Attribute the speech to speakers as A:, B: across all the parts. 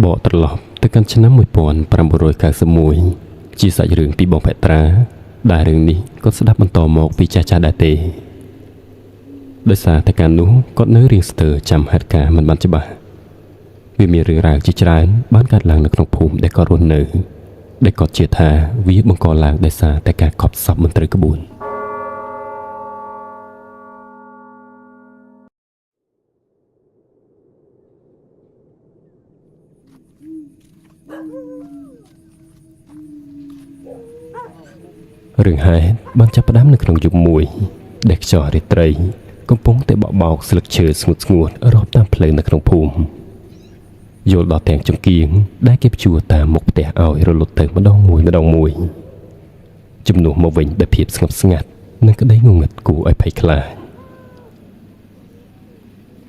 A: បកត្រឡប់ទៅកាន់ឆ្នាំ1991ជាសាច់រឿងពីបងភត្រាដែលរឿងនេះគាត់ស្ដាប់បន្តមកពីចាស់ៗដែរទេដោយសារតែកាលនោះគាត់នៅរៀងស្ទើរចាំហេតុការណ៍មិនបានច្បាស់វាមានរឿងរ៉ាវជាច្រើនបានកើតឡើងនៅក្នុងភូមិដែលគាត់រស់នៅដែលគាត់ជឿថាវាបង្កឡើងដោយសារតែការខប់សពមិនត្រូវក្បួនរឿងហេតុបានចាប់ផ្ដើមនៅក្នុងយុគមួយដែលខ្យល់រាត្រីកំពុងតែបក់បោកស្លឹកឈើស្ងួតស្ងួតរាប់តាមផ្លូវនៅក្នុងភូមិយល់ដល់ទាំងចង្គៀងដែលគេព្យួរតាមមុខផ្ទះឲ្យរលត់ទៅម្ដងមួយជំនួសមកវិញដោយភាពស្ងប់ស្ងាត់និងក្តីងងឹតគួរឲ្យភ័យខ្លាច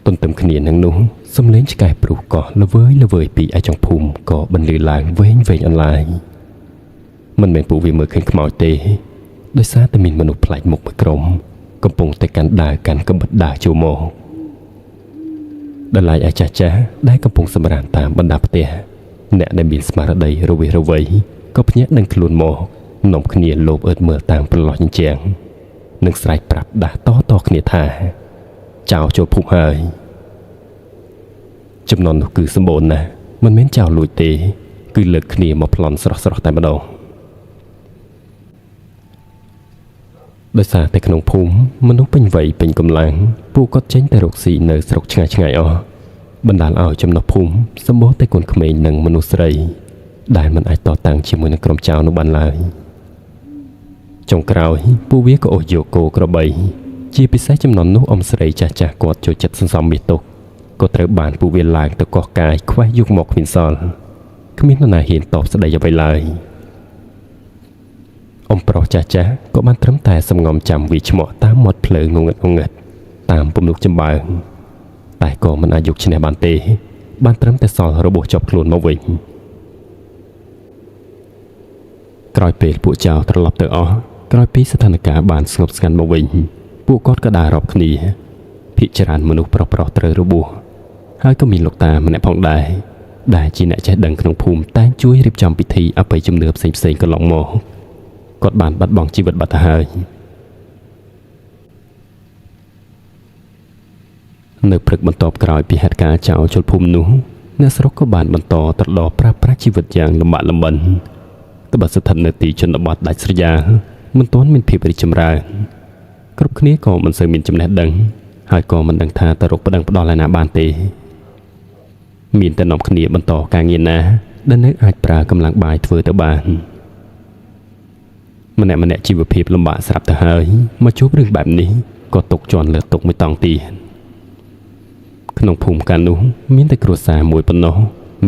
A: ទន្ទឹមគ្នានឹងនោះសំឡេងឆ្កែព្រុសកោះល្វើយពីឯចុងភូមិក៏បន្លឺឡើងវែងអន្លាយមិនមែនពួកវាមើលឃើញខ្មោចទេដោយសារតែមានមនុស្សប្លែកមុខមួយក្រុមកំពុងតែកាន់ដាវកាន់កាំបិតដើរចូលមកដល់ឡែកឯចាស់ដែលកំពុងសម្រានតាមបណ្ដាផ្ទះអ្នកដែលមានស្មារតីរវិះរវៃក៏ភ្ញាក់ដឹងខ្លួនមកនាំគ្នាលោបអើតមើលតាមប្រឡោះជញ្ជាំងនិងស្រែកប្រាប់ដាស់តគ្នាថាចៅចូលភូមិហើយចំណន់នោះគឺសម្បូរណាស់មិនមែនចៅលួចទេគឺលើកគ្នាមកប្លន់ស្រស់តែម្ដងដោយសារតែក្នុងភូមិមនុស្សពេញវ័យពេញកម្លាំងពួកគាត់ចេញទៅរកស៊ីនៅស្រុកឆ្ងាយអស់បណ្ដាលឲ្យចំណុះភូមិសម្បូរតែកូនក្មេងនិងមនុស្សស្រីដែលមិនអាចតតាំងជាមួយនឹងក្រុមចៅនោះបានឡើយចុងក្រោយពួកវាក៏អូសយកគោក្របីជាពិសេសចំណន់នោះអ៊ំស្រីចាស់គាត់ចូលចិត្តសន្សំមាសទុកក៏ត្រូវបានពួកវាឡើងទៅកោះកាយខ្វះយកមកគ្មានសល់គ្មាននរណាហ៊ានតបស្ដីអ្វីឡើយអ៊ំប្រុសចាស់ក៏បានត្រឹមតែសំងំចាំវាឆ្មក់តាមមាត់ផ្លូវងងឹតតាមពំនុកចំបើងតែក៏មិនអាចយកឈ្នះបានទេបានត្រឹមតែសល់របួសជាប់ខ្លួនមកវិញក្រោយពេលពួកចៅត្រឡប់ទៅអស់ក្រោយពីស្ថានភាពបានស្ងប់ស្ងាត់មកវិញពួកគាត់ក៏ដើររាប់គ្នាភាគច្រើនមនុស្សប្រុសត្រូវរបួសហើយក៏មានលោកតាម្នាក់ផងដែរដែលជាអ្នកចេះដឹងក្នុងភូមិតែងជួយរៀបចំពិធីអបិយជំនឿផ្សេងកន្លងមកគាត់បានបាត់បង់ជីវិតបាត់ទៅហើយនៅព្រឹកបន្ទាប់ក្រោយពីហេតុការណ៍ចៅជលភូមិនោះអ្នកស្រុកក៏បានបន្តត្រឡប់ប្រើប្រាស់ជីវិតយ៉ាងលំបាកលំបិនត្បិតស្ថិតនៅទីជនបទដាច់ស្រយាលមិនទាន់មានភាពរីកចម្រើនគ្រប់គ្នាក៏មិនសូវមានចំណេះដឹងហើយក៏មិនដឹងថាទៅរកប្តឹងផ្ដាល់ឯណាបានទេមានតែនាំគ្នាបន្តការងារណាដែលនៅអាចប្រើកម្លាំងបាយធ្វើទៅបានម្នាក់ជីវភាពលំបាកស្រាប់ទៅហើយមកជួបរឿងបែបនេះក៏ຕົកជន់លើຕົកមួយតង់ទៀតក្នុងភូមិកាលនោះមានតែគ្រួសារមួយប៉ុណ្ណោះ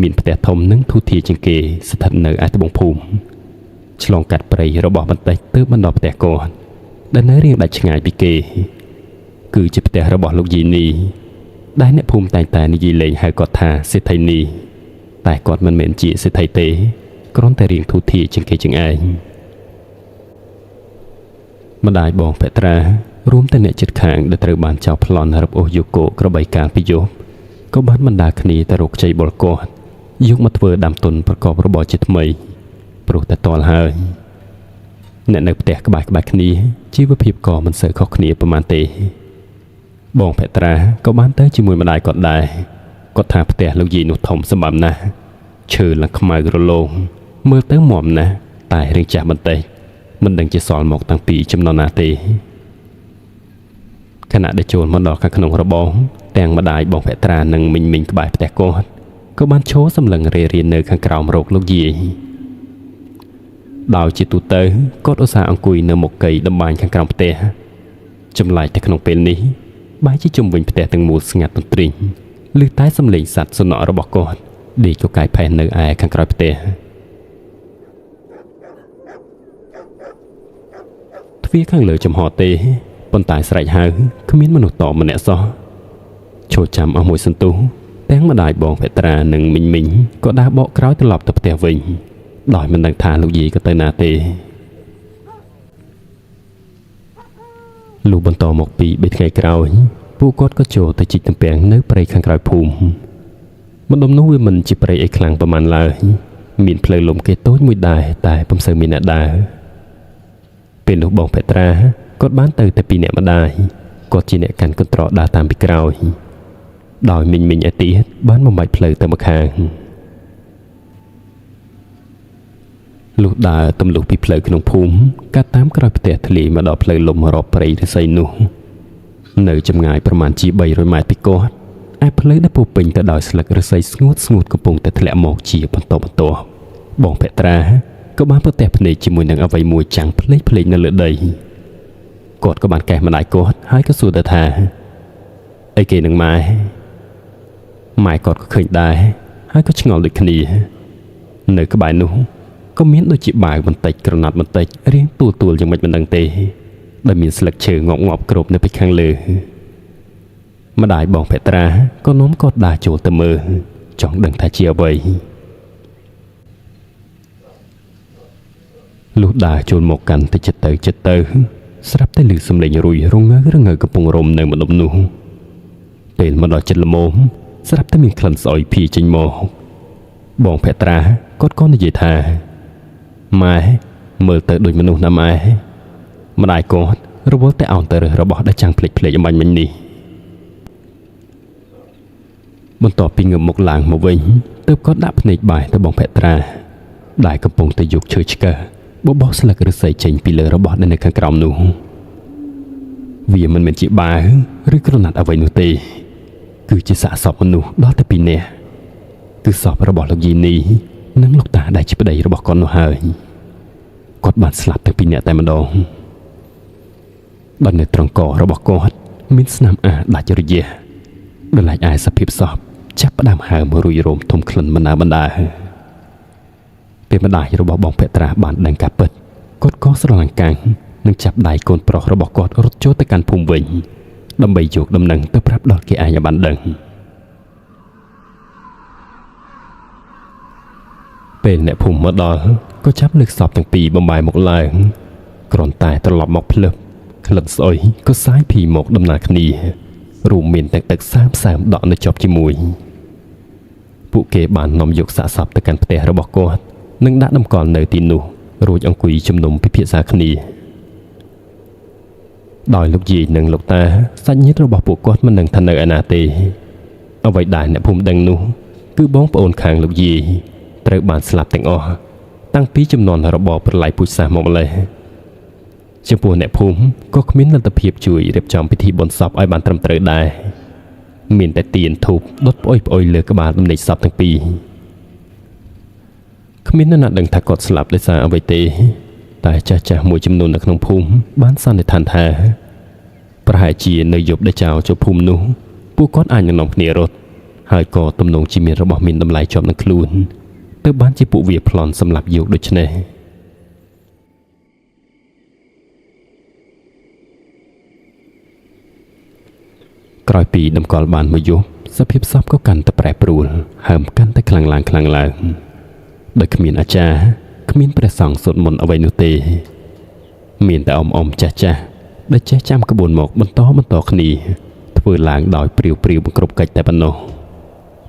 A: មានផ្ទះធំនិងធូរធារជាងគេស្ថិតនៅឯត្បូងភូមិឆ្លងកាត់ព្រៃរបស់បន្តិចទើបមកដល់ផ្ទះគាត់ដែលនៅរៀងដាច់ឆ្ងាយពីគេគឺជាផ្ទះរបស់លោកយាយនីដែលអ្នកភូមិតែងតែនិយាយលេងហៅគាត់ថាសេដ្ឋីនីតែគាត់មិនមែនជាសេដ្ឋីទេគ្រាន់តែរៀងធូរធារជាងគេជាងឯងម្ដាយបងភត្រារួមទាំងអ្នកជិតខាងដែលត្រូវបានចោរប្លន់រឹបអូសយកគោក្របីកាលពីយប់ក៏បានបណ្ដាគ្នាទៅរកខ្ចីបុលគាត់យកមកធ្វើដាំទុនប្រកបរបរជាថ្មីព្រោះតែតល់ហើយអ្នកនៅផ្ទះក្បែរគ្នាជីវភាពក៏មិនសូវខុសគ្នាប៉ុន្មានទេបងភត្រាក៏បានទៅជាមួយម្ដាយគាត់ដែរគាត់ថាផ្ទះលោកយាយនោះធំសម្បើមណាស់ឈើឡើងខ្មៅរលោងមើលទៅមាំណាស់តែរឿងចាស់បន្តិចមិនដឹងជាសល់មកតាំងពីចំណុះណាទេខណៈដែលចូលមកដល់ខាងក្នុងរបងទាំងម្ដាយបងភត្រានិងមីងក្បែរផ្ទះគាត់ក៏បានឈរសម្លឹងរៀននៅខាងក្រោមរោគលោកយាយដោយជាទូទៅគាត់ឧស្សាហ៍អង្គុយនៅមុខកៃដំបាញខាងក្រោមផ្ទះចម្លែកតែក្នុងពេលនេះបែរជាជុំវិញផ្ទះទាំងមូលស្ងាត់ទន្ទ្រីងឮតែសំឡេងសត្វសុនក់របស់គាត់ដេកកកាយផែននៅឯខាងក្រោយផ្ទះទ្វារខាងលើចំហទេប៉ុន្តែស្រែកហៅគ្មានមនុស្សតបម្នាក់សោះឈរចាំអស់មួយសន្ទុះទាំងម្ដាយបងភត្រានិងមីងក៏ដើរបកក្រោយត្រឡប់ទៅផ្ទះវិញដោយមិនដឹងថាលោកយាយក៏ទៅណាទេលុះបន្តមកពី3ថ្ងៃក្រោយពួកគាត់ក៏ចូលទៅជីកទំពាំងនៅព្រៃខាងក្រោយភូមិ មិនដំនោះវាមិនជាព្រៃអីខ្លាំងប្រមាណឡើយមានផ្លូវលំគេតូចមួយដែរតែពុំសូវមានអ្នកដើរពេលនោះបងពេត្រាគាត់បានទៅតែពីអ្នកម្ដាយគាត់ជាអ្នកកាន់កន្ត្រកដើរតាមពីក្រោយដោយមីងឯទៀតបានបំបាច់ផ្លូវទៅម្ខាងលុះដើរទម្លុះពីផ្លូវក្នុងភូមិកាត់តាមក្រោយផ្ទះធ្លាយមកដល់ផ្លូវលំរកព្រៃឫស្សីនោះនៅចម្ងាយប្រមាណជា300ម៉ែត្រពីគាត់ឯផ្លូវដែលពោពេញទៅដោយស្លឹកឫស្សីស្ងួតកំពុងតែធ្លាក់មកជាបន្តបន្ទាប់បងពេត្រាក៏បានប្រទះភ្នែកជាមួយនឹងអ្វីមួយចាំងភ្លេចនៅលើដីគាត់ក៏បានកេះម្ដាយគាត់ហើយក៏សួរទៅថាអីគេនឹងម៉ែគាត់ក៏ឃើញដែរហើយក៏ឆ្ងល់ដូចគ្នានៅក្បែរនោះក៏មានដូចជាបាវបន្តិចក្រណាត់បន្តិចរៀងទួលយ៉ាងម៉េចមិនដឹងទេដែលមានស្លឹកឈើងាប់គ្របនៅពីខាងលើម្ដាយបងពេត្រាក៏នាំគាត់ដើរចូលទៅមើលចង់ដឹងថាជាអ្វីលុះដើរចូលមកកាន់ទៅចិត្តទៅស្រាប់តែឮសំឡេងរួយរងើកំពុងរំនៅម្ដុំនោះពេលមកដល់ចិត្តល្មមស្រាប់តែមានក្លិនស្អុយភាយចេញមកបងពេត្រាគាត់ក៏និយាយថាម៉ែមើលទៅដូចមនុស្សណាម៉ែម្ដាយគាត់រវល់តែអោនទៅរើសរបស់ដែលចាំងភ្លេចអំបញ្ញមិញនេះបន្ទាប់ពីងើបមុខឡើងមកវិញទើបគាត់ដាក់ភ្នែកបាយទៅបងពេត្រាដែលកំពុងតែយកឈើឆ្កឹះបបោសស្លឹកឫស្សីចេញពីលើរបស់ដែលនៅខាងក្រោមនោះវាមិនមែនជាបាវឬក្រណាត់អ្វីនោះទេគឺជាសាកសពមនុស្សដល់តែ2នាក់គឺសពរបស់លោកយាយនេះនិងលោកតាដែលជាប្តីរបស់គាត់នោះហើយគាត់បានស្លាប់ទាំង2នាក់តែម្ដងដល់នៅត្រង់ករបស់គាត់មានស្នាមអាដាច់រយះដែលឡាយឯសភាពសពចាប់ផ្ដើមហើមរួយរោមធំក្លិនបណ្ដាពេលម្ដាយរបស់បងពេត្រាបានដឹងការពិតគាត់ក៏ស្រឡាញ់កាំងនិងចាប់ដៃកូនប្រុសរបស់គាត់រត់ចូលទៅកាន់ភូមិវិញដើម្បីយកដំណឹងទៅប្រាប់ដល់គេឯងឲ្យបានដឹងពេលអ្នកភូមិមកដល់ក៏ចាប់លើកសពទាំងពីរបំបាយមកឡើងគ្រាន់តែត្រឡប់មកភ្លឹបក្លិនស្អុយក៏សាយភីមកដំណើរគ្នារួមមានទាំងទឹកសើមដក់នៅជាប់ជាមួយពួកគេបាននាំយកសាកសពទៅកាន់ផ្ទះរបស់គាត់និងដាក់តម្កល់នៅទីនោះរួចអង្គុយជំនុំពិភាក្សាគ្នាដោយលោកយាយនិងលោកតាសាច់ញាតិរបស់ពួកគាត់មិនដឹងថានៅឯណាទេអ្វីដែលអ្នកភូមិដឹងនោះគឺបងប្អូនខាងលោកយាយត្រូវបានស្លាប់ទាំងអស់តាំងពីចំនួនរបបប្រល័យពូជសាសន៍មកម្លេះចំពោះអ្នកភូមិក៏គ្មានលទ្ធភាពជួយរៀបចំពិធីបុណ្យសពឲ្យបានត្រឹមត្រូវដែរមានតែទៀនធូបដុតផ្អុយលើក្បាលដំណេកសពទាំងពីរគ្មាននរណាដឹងថាគាត់ស្លាប់ដោយសារអ្វីទេតែចាស់មួយចំនួននៅក្នុងភូមិបានសន្និដ្ឋានថាប្រហែលជានៅយប់ដែលចៅចូលភូមិនោះពួកគាត់អាចនឹងនាំគ្នារត់ហើយក៏ទំនងជាមានរបស់មានតម្លៃជាប់នឹងខ្លួនទើបបានជាពួកវាប្លន់សម្លាប់យកដូច្នេះក្រោយពីតម្កល់បានមួយយប់សភាពសពក៏កាន់តែប្រែប្រួលហើមកាន់តែខ្លាំងឡើងដោយគ្មានអាចារ្យគ្មានព្រះសង្ឃសូត្រមន្តអ្វីនោះទេមានតែអ៊ំចាស់ដែលចេះចាំក្បួនមកបន្តគ្នាធ្វើឡើងដោយព្រាវបង្គ្រប់កិច្ចតែប៉ុណ្ណោះ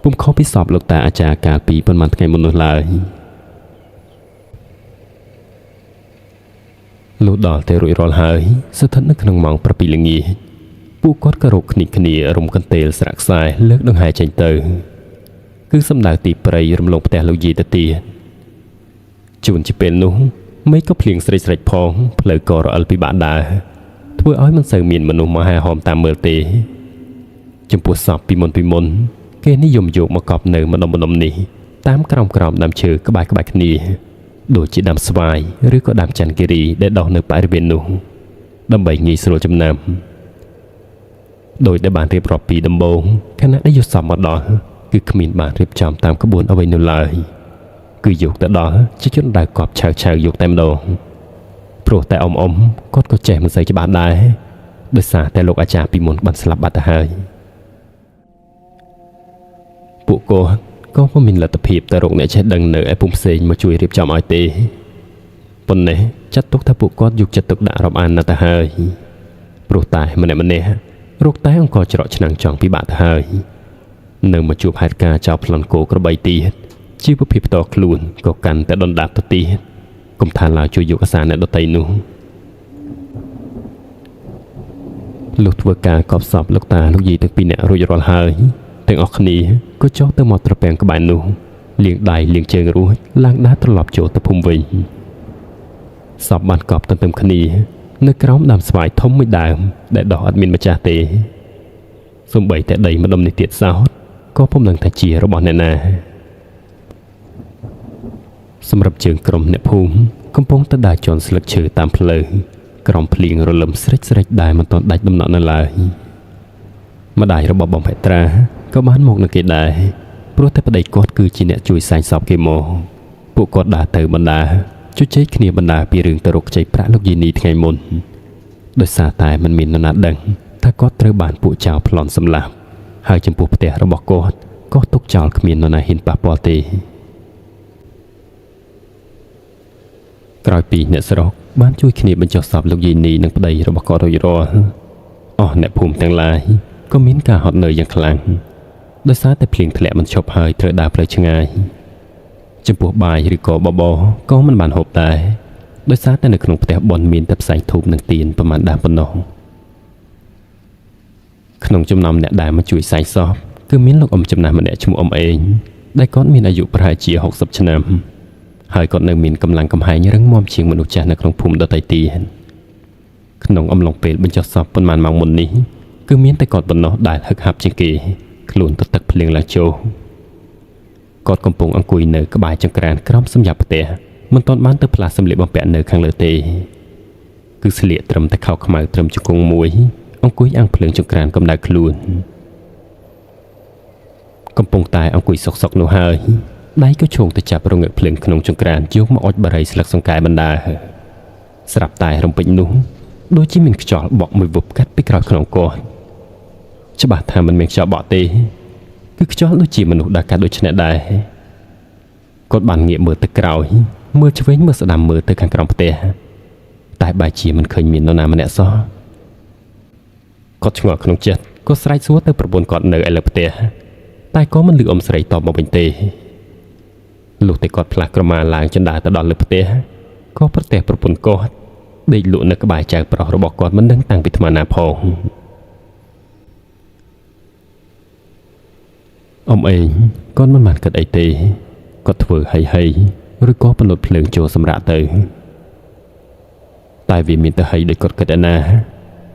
A: ពុំខុសពីសពលោកតាអាចារ្យកាលពីប៉ុន្មានថ្ងៃមុននោះឡើយលុះដល់តែរួចរាល់ហើយស្ថិតនៅក្នុងម៉ោង7ល្ងាចពួកគាត់ក៏រកគ្នារំកន្ទេលស្រាក់ខ្សែលើកដង្ហែចេញទៅគឺសម្ដៅទីព្រៃរំលងផ្ទះលោកយាយទៅទៀតជួនជាពេលនោះមេឃក៏ភ្លៀងស្រិចផងផ្លូវក៏រអិលពិបាកដើរធ្វើឲ្យមិនសូវមានមនុស្សមកហែហោមតាមមើលទេចំពោះសពពីមុនគេនិយមយកមកកប់នៅម្ដុំនេះតាមក្រោមដើមឈើក្បែរគ្នាដូចជាដើមស្វាយឬក៏ដើមចន្ទគិរីដែលដុះនៅបរិវេណនោះដើម្បីងាយស្រួលចំណាំដោយដែលបានរៀបរាប់ពីដំបូងខណៈដែលយកសពមកដល់គឺគ្មានបានរៀបចំតាមក្បួនអ្វីនោះឡើយគឺយកទៅដល់ជាជនដែលកប់ឆៅយកតែម្ដងព្រោះតែអ៊ំគាត់ក៏ចេះមិនសូវច្បាស់ដែរដោយសារតែលោកអាចារ្យពីមុនបានស្លាប់បាត់ទៅហើយពួកគាត់ក៏មិនមានលទ្ធភាពទៅរកអ្នកចេះដឹងនៅឯភូមិផ្សេងមកជួយរៀបចំឲ្យទេប៉ុន្តែចាត់ទុកថាពួកគាត់យកចិត្តទុកដាក់រាប់អានណាស់ទៅហើយព្រោះតែម្នាក់រកតែអង្គច្រកឆ្នាំងចង់ពិបាកទៅហើយ នៅមកជួបហេតុការណ៍ចោលប្លន់គោក្របីទៀតជីវភាពផ្ទាល់ខ្លួនក៏កាន់តែដុនដាបទៅទៀតកុំថាឡើយជួយយកអាសាអ្នកដតីនោះលុះធ្វើការកប់សពលោកតាលោកយាយទាំងពីរនាក់រួចរាល់ហើយទាំងអស់គ្នាក៏ចុះទៅមកត្រពាំងក្បែរនោះលាងដៃលាងជើងរួចឡើងដើរត្រឡប់ចូលទៅភូមិវិញសពបានកប់ទន្ទឹមគ្នានៅក្រោមដើមស្វាយធំមួយដើមដែលដុះអត់មានម្ចាស់ទេសូម្បីតែដីម្ដុំនេះទៀតសោតក៏ពុំដឹងថាជារបស់អ្នកណាសម្រាប់ជើងក្រុមអ្នកភូមិកំពុងតែដើរជន់ស្លឹកឈើតាមផ្លូវក្រំភ្លៀងរលឹមស្រិចដែលមិនទាន់ដាច់ដំណក់នៅឡើយម្ដាយរបស់បងភេត្រាក៏បានមកនឹងគេដែរព្រោះតែប្តីគាត់គឺជាអ្នកជួយសែងសពគេមកពួកគាត់ដើរទៅបណ្ដាជជែកគ្នាបណ្ដាពីរឿងទៅរកខ្ចីប្រាក់លោកយាយនីថ្ងៃមុនដោយសារតែមិនមាននរណាដឹងថាគាត់ត្រូវបានពួកចៅប្លន់សម្លាប់ហើយចំពោះផ្ទះរបស់គាត់ក៏ទុកចោលគ្មាននរណាហ៊ានប៉ះពាល់ទេក្រោយពីអ្នកស្រុកបានជួយគ្នាបញ្ចុះសពលោកយាយនីនិងប្តីរបស់គាត់រួចរាល់អស់អ្នកភូមិទាំងឡាយក៏មានការហត់នឿយយ៉ាងខ្លាំងដោយសារតែភ្លៀងធ្លាក់មិនឈប់ហើយត្រូវដើរផ្លូវឆ្ងាយចំពោះបាយឬក៏បបរក៏មិនបានហូបដែរដោយសារតែនៅក្នុងផ្ទះបុណ្យមានតែផ្សែងធូបនិងទៀនប្រមាណដាំប៉ុណ្ណោះក្នុងចំណោមអ្នកដែលមកជួយសែងសពគឺមានលោកអ៊ំចំណាស់ម្នាក់ឈ្មោះអ៊ំអេងដែលគាត់មានអាយុប្រហែលជា60ឆ្នាំហើយគាត់នៅមានកម្លាំងកំហែងរឹងមាំជាងមនុស្សចាស់នៅក្នុងភូមិដទៃទៀតក្នុងអំឡុងពេលបញ្ចុះសពប៉ុន្មានម៉ោងមុននេះគឺមានតែគាត់ប៉ុណ្ណោះដែលហឹកហាប់ជាងគេខ្លួនទៅទឹកភ្លៀងឡើងជោគាត់កំពុងអង្គុយនៅក្បែរចង្ក្រានក្រោមសម្រាប់ផ្ទះមិនទាន់បានទៅផ្លាស់សម្លៀកបំពាក់នៅខាងលើទេគឺស្លៀកត្រឹមតែខោខ្មៅត្រឹមជង្គង់មួយអង្គុយអាំងភ្លើងចង្ក្រានកម្ដៅខ្លួនកំពុងតែអង្គុយសុកនោះហើយដៃក៏ឈោងទៅចាប់រងើកភ្លើងក្នុងចង្ក្រានយកមកអុជបារីស្លឹកសង្កែបណ្ដាស្រាប់តែរំពេចនោះដូចជាមានខ្យល់បក់មួយវឹបកាត់ពីក្រោយខ្នងគាត់ច្បាស់ថាមិនមានខ្យល់បក់ទេគឺខ្យល់ដូចជាមនុស្សដើរកាត់ដូចនេះដែរគាត់បានងាកមើលទៅក្រោយមើលឆ្វេងមើលស្ដាំមើលទៅខាងក្រោមផ្ទះតែបែរជាមិនឃើញមាននរណាម្នាក់សោះគាត់ឆ្ងល់ក្នុងចិត្តក៏ស្រែកសួរទៅប្រពន្ធគាត់នៅឯលើផ្ទះតែក៏មិនឮអ៊ំស្រីតបមកវិញទេលុះតែគាត់ផ្លាស់ក្រមាឡើងចណ្ដាលទៅដល់លើផ្ទះក៏ប្រទះប្រពន្ធគាត់ដេកលក់នៅក្បែរចៅប្រុសរបស់គាត់មិនដឹងតាំងពីថ្មណាផងអ៊ំអេងគាត់មិនបានគិតអីទេគាត់ធ្វើហីឬក៏ពន្លត់ភ្លើងចូលសម្រាប់ទៅតែវាមានទៅហីដោយគាត់គិតឯណា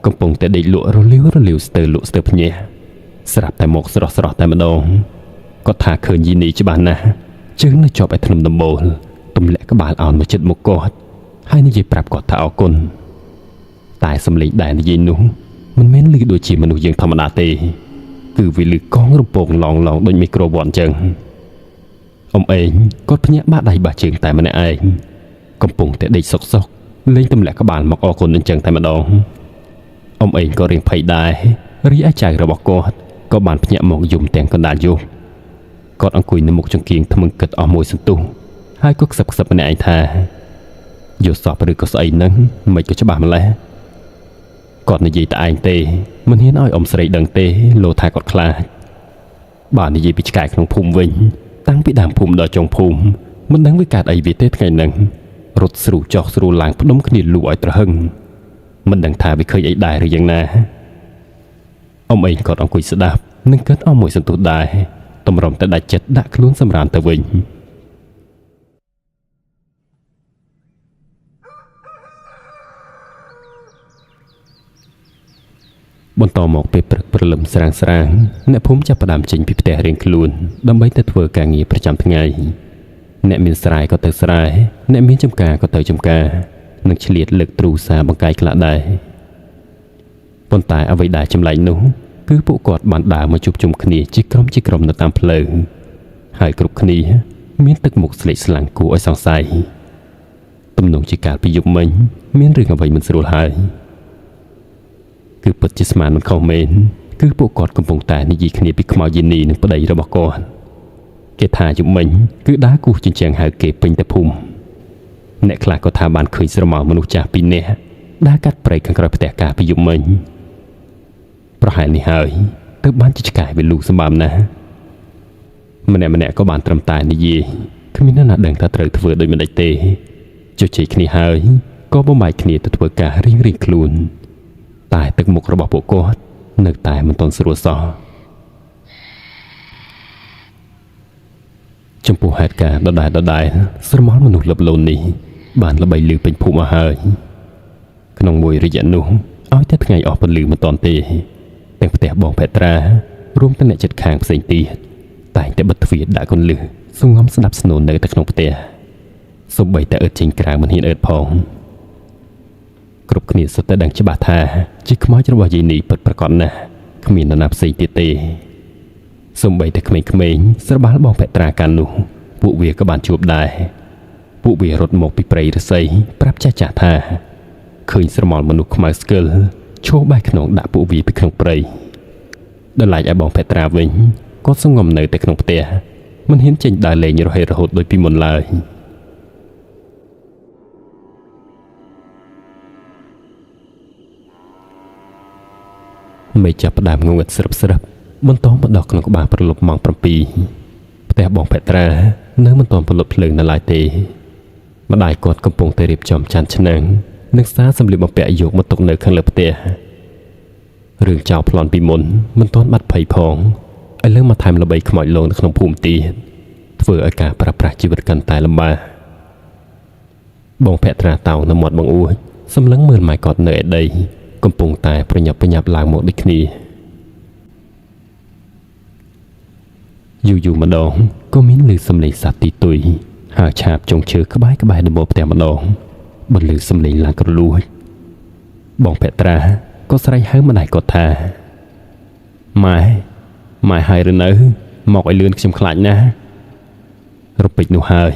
A: កំពុងតែដេកលក់រលាវស្ទើលក់ស្ទើភ្នែកស្រាប់តែមកស្រស់តែម្ដងគាត់ថាឃើញយីនីច្បាស់ណាស់ជើងនៅជាប់ឯធ្នឹមដំបូលទម្លាក់ក្បាលអោនមកជិតមុខគាត់ហើយនិយាយប្រាប់គាត់ថាអរគុណតែសំឡេងដែលនិយាយនោះមិនមែនឮដូចជាមនុស្សយើងធម្មតាទេគឺវាឮកងរំពងឡងដូចមីក្រូវ៉ាន់ចឹងអ៊ំអេងគាត់ភ្ញាក់បាក់ដៃបាក់ជើងតែម្នាក់ឯងកំពុងតែដេកសុកលេងទម្លាក់ក្បាលមកអរគុណអញ្ចឹងតែម្ដងអ៊ំអេងក៏រៀងភ័យដែររីឯចៅរបស់គាត់ក៏បានភ្ញាក់មកយំទាំងកណ្ដាលយប់គាត់អង្គុយនៅមុខចង្គៀងថ្មឹងគិតអស់មួយសន្ទុះហើយក៏ខ្សឹបម្នាក់ឯងថាយកសពឬក៏ស្អីហ្នឹងមិនក៏ច្បាស់ម្ល៉េះគាត់និយាយតែឯងទេមិនហ៊ានឲ្យអ៊ំស្រីដឹងទេលោថាគាត់ខ្លាចបាទនិយាយពីឆ្កែក្នុងភូមិវិញតាំងពីដើមភូមិដល់ចុងភូមិមិនដឹងវាកើតអីវាទេថ្ងៃហ្នឹងរត់ស្រូចោះស្រួលឡើងផ្ដុំគ្នាលូឲ្យត្រហឹងមិនដឹងថាវាឃើញអីដែរឬយ៉ាងណាអ៊ំអេងគាត់អង្គុយស្ដាប់នឹងគិតអស់មួយសន្ទុះដែរតម្រុំតែដាច់ចិត្តដាក់ខ្លួនសម្រានទៅវិញបន្តមកពេលព្រឹកព្រលឹមស្រាងអ្នកភូមិចាប់ផ្ដើមចេញពីផ្ទះរៀងខ្លួនដើម្បីទៅធ្វើការងារប្រចាំថ្ងៃអ្នកមានស្រែក៏ទៅស្រែអ្នកមានចំការក៏ទៅចំការនិងឆ្លៀតលើកទ្រូសាបង្កាយខ្លះដែរប៉ុន្តែអ្វីដែលចម្លែកនោះគឺពួកគាត់បានដើរមកជួបជុំគ្នាជាក្រុមនៅតាមផ្លូវហើយគ្រប់គ្នាមានទឹកមុខស្លេកស្លាំងគួរឲ្យសង្ស័យទំនងជាកាលពីយប់មិញមានរឿងអ្វីមិនស្រួលហើយគឺពិតជាស្មានមិនខុសមែនគឺពួកគាត់កំពុងតែនិយាយគ្នាពីខ្មោចយីនីនិងប្តីរបស់គាត់គេថាយប់មិញគឺដើរគូសជញ្ជាំងហៅគេពេញតែភូមិអ្នកខ្លះក៏ថាបានឃើញស្រមោលមនុស្សចាស់ពីរនាក់ដើរកាត់ព្រៃខាងក្រោយផ្ទះកាលពីយប់មិញប្រហែលនេះហើយទើបបានជាឆ្កែវាលូសម្បំណាស់ ម្នាក់ក៏បានត្រឹមតែនិយាយគ្មានអ្នកណាដឹងថាត្រូវធ្វើដូចម្តេចទេជជែកគ្នាហើយក៏បំបែកគ្នាទៅធ្វើការរៀងៗខ្លួនតែទឹកមុខរបស់ពួកគាត់នៅតែមិនទាន់ស្រួលសោះចំពោះហេតុការណ៍ដដែលស្រមោលមនុស្សលបលូននេះបានល្បីឮពេញភូមិមកហើយក្នុងមួយរយៈនោះឲ្យតែថ្ងៃអស់ពន្លឺមិនទាន់ទេទាំងផ្ទះបងភេត្រារួមទាំងអ្នកជិតខាងផ្សេងទៀតតែងតែបិទទ្វារដាក់កន្លឹះសង្ងំស្ដាប់ស្នូននៅតែក្នុងផ្ទះសូម្បីតែអឺតចេញក្រៅមិនហ៊ានអឺតផងគ្រប់គ្នាសុទ្ធតែដឹងច្បាស់ថាជាខ្មោចរបស់យាយនេះពិតប្រាកដណាស់គ្មាននរណាផ្សេងទៀតទេសូម្បីតែក្មេងៗស្របាលបងភេត្រាកាលនោះពួកវាក៏បានជួបដែរពួកវារត់មកពីព្រៃរស័យប្រាប់ចាស់ថាឃើញស្រមោលមនុស្សខ្មៅស្កិលឈោបែកខ្នងដាក់ពួកវាពីក្នុងព្រៃដល់ឡែកឲ្យបងភេត្រាវិញគាត់សង្ងំនៅតែក្នុងផ្ទះមិនហ៊ានចេញដើរលេងរហេតរហូតដូចពីមុនឡើយមេចាប់ផ្ដើមងងឹតស្រាប់បន្តមកដល់ក្នុងក្បាលប្រលប់ម៉ោង 7ផ្ទះបងភេត្រានៅមិនទាន់ផលិតភ្លើងនៅឡើយទេម្ដាយគាត់កំពុងតែរៀបចំចានឆ្នាំងនិងសារសម្លៀកបំពាក់យកមកទុកនៅខាងលើផ្ទះរឿងចោលប្លន់ពីមុនមិនទាន់បាត់ភ័យផងឥឡូវមកថែមល្បីខ្មោចលងនៅក្នុងភូមិទៀតធ្វើឲ្យការប្រើប្រាស់ជីវិតកាន់តែលំបាកបងភេត្រាតោងនៅមាត់បង្អួចសម្លឹងមើលម៉ែគាត់នៅឯដីកំពុងតែប្រញាប់ឡើងមកដូចគ្នាយូរម្ដងក៏មានឮសំឡេងសត្វទីទុយហើរឆាបចុងឈើក្បែរដំបូលផ្ទះម្ដងបន្លឺសំឡេងឡើងក្រលួចបងភេត្រាក៏ស្រែកហៅម្ដាយគាត់ថាម៉ែហើយឬនៅមកឲ្យលឿនខ្ញុំខ្លាចណាស់រំពេចនោះហើយ